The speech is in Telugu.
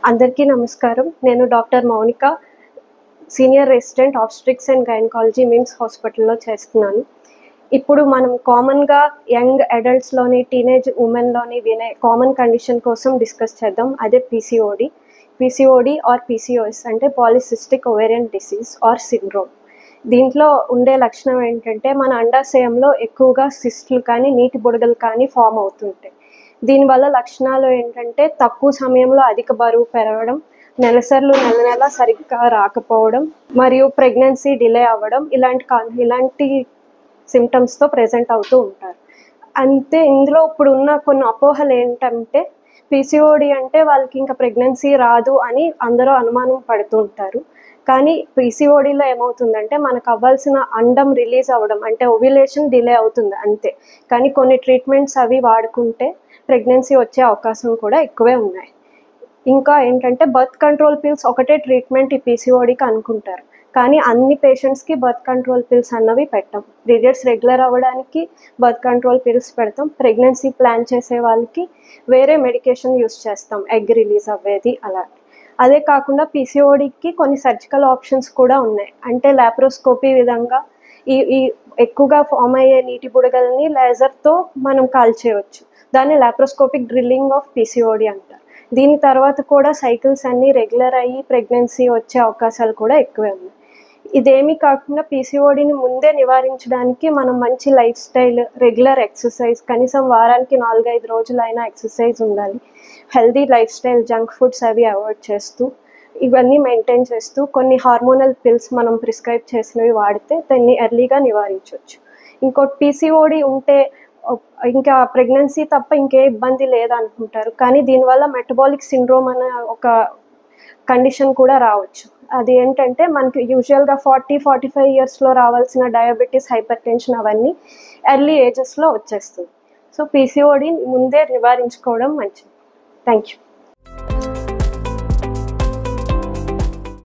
అందరికీ నమస్కారం. నేను doctor Mounika, senior resident obstetrics and gynaecology MIMS హాస్పిటల్‌లో చేస్తున్నాను. ఇప్పుడు మనం కామన్‌గా యంగ్ అడల్ట్స్‌లోని, టీనేజ్ ఉమెన్‌లోని వినే కామన్ కండిషన్ కోసం డిస్కస్ చేద్దాం. అదే పీసీఓడి. పీసీఓడి ఆర్ పీసీఓఎస్ అంటే polycystic ovarian disease are syndrome. దీంట్లో ఉండే లక్షణం ఏంటంటే మన అండాశయంలో ఎక్కువగా సిస్టులు కానీ, నీటి బుడగలు కానీ ఫామ్ అవుతుంటాయి. దీనివల్ల లక్షణాలు ఏంటంటే తక్కువ సమయంలో అధిక బరువు పెరగడం, నెలసర్లు నెల సరిగ్గా రాకపోవడం, మరియు ప్రెగ్నెన్సీ డిలే అవ్వడం ఇలాంటి సిమ్టమ్స్‌తో ప్రెజెంట్ అవుతూ ఉంటారు. అంతే ఇందులో ఇప్పుడున్న కొన్ని అపోహలు ఏంటంటే పీసీఓడి అంటే వాళ్ళకి ఇంకా ప్రెగ్నెన్సీ రాదు అని అందరూ అనుమానం పడుతూ ఉంటారు. కానీ పీసీఓడిలో ఏమవుతుందంటే మనకు అవ్వాల్సిన అండం రిలీజ్ అవ్వడం అంటే ఓవ్యులేషన్ డిలే అవుతుంది అంతే. కానీ కొన్ని ట్రీట్మెంట్స్ అవి వాడుకుంటే ప్రెగ్నెన్సీ వచ్చే అవకాశం కూడా ఎక్కువే ఉన్నాయి. ఇంకా ఏంటంటే బర్త్ కంట్రోల్ పిల్స్ ఒకటే ట్రీట్మెంట్ ఈ పీసీఓడికి అనుకుంటారు. కానీ అన్ని పేషెంట్స్‌కి బర్త్ కంట్రోల్ పిల్స్ అన్నవి పెట్టం. పీరియడ్స్ రెగ్యులర్ అవ్వడానికి బర్త్ కంట్రోల్ పిల్స్ పెడతాం. ప్రెగ్నెన్సీ ప్లాన్ చేసే వాళ్ళకి వేరే మెడికేషన్ యూజ్ చేస్తాం. ఎగ్ రిలీజ్ అవ్వేది అలా. అదే కాకుండా పీసీఓడికి కొన్ని సర్జికల్ ఆప్షన్స్ కూడా ఉన్నాయి. అంటే లాప్రోస్కోపీ విధంగా ఈ ఈ ఎక్కువగా ఫామ్ అయ్యే నీటి బుడగల్ని లేజర్‌తో మనం కాల్చేయొచ్చు. దాన్ని లాప్రోస్కోపిక్ డ్రిల్లింగ్ ఆఫ్ పీసీఓడి అంటారు. దీని తర్వాత కూడా సైకిల్స్ అన్నీ రెగ్యులర్ అయ్యి ప్రెగ్నెన్సీ వచ్చే అవకాశాలు కూడా ఎక్కువే ఉన్నాయి. ఇదేమీ కాకుండా పీసీఓడిని ముందే నివారించడానికి మనం మంచి లైఫ్ స్టైల్, రెగ్యులర్ ఎక్సర్సైజ్, కనీసం వారానికి 4, 5 రోజులైనా ఎక్సర్సైజ్ ఉండాలి. Healthy life style, junk foods అవి అవాయిడ్ చేస్తూ, ఇవన్నీ మెయింటైన్ చేస్తూ కొన్ని హార్మోనల్ పిల్స్ మనం ప్రిస్క్రైబ్ చేసినవి వాడితే దాన్ని ఎర్లీగా నివారించొచ్చు. ఇంకోటి పీసీఓడి ఉంటే ఇంకా ప్రెగ్నెన్సీ తప్ప ఇంకే ఇబ్బంది లేదనుకుంటారు. కానీ దీనివల్ల మెటబాలిక్ సిండ్రోమ్ అనే ఒక కండిషన్ కూడా రావచ్చు. అది ఏంటంటే మనకి యూజువల్‌గా 40, 45 ఇయర్స్‌లో రావాల్సిన డయాబెటిస్, హైపర్ టెన్షన్ అవన్నీ ఎర్లీ ఏజెస్‌లో వచ్చేస్తుంది. సో పీసీఓడిని ముందే నివారించుకోవడం మంచిది. Thank you.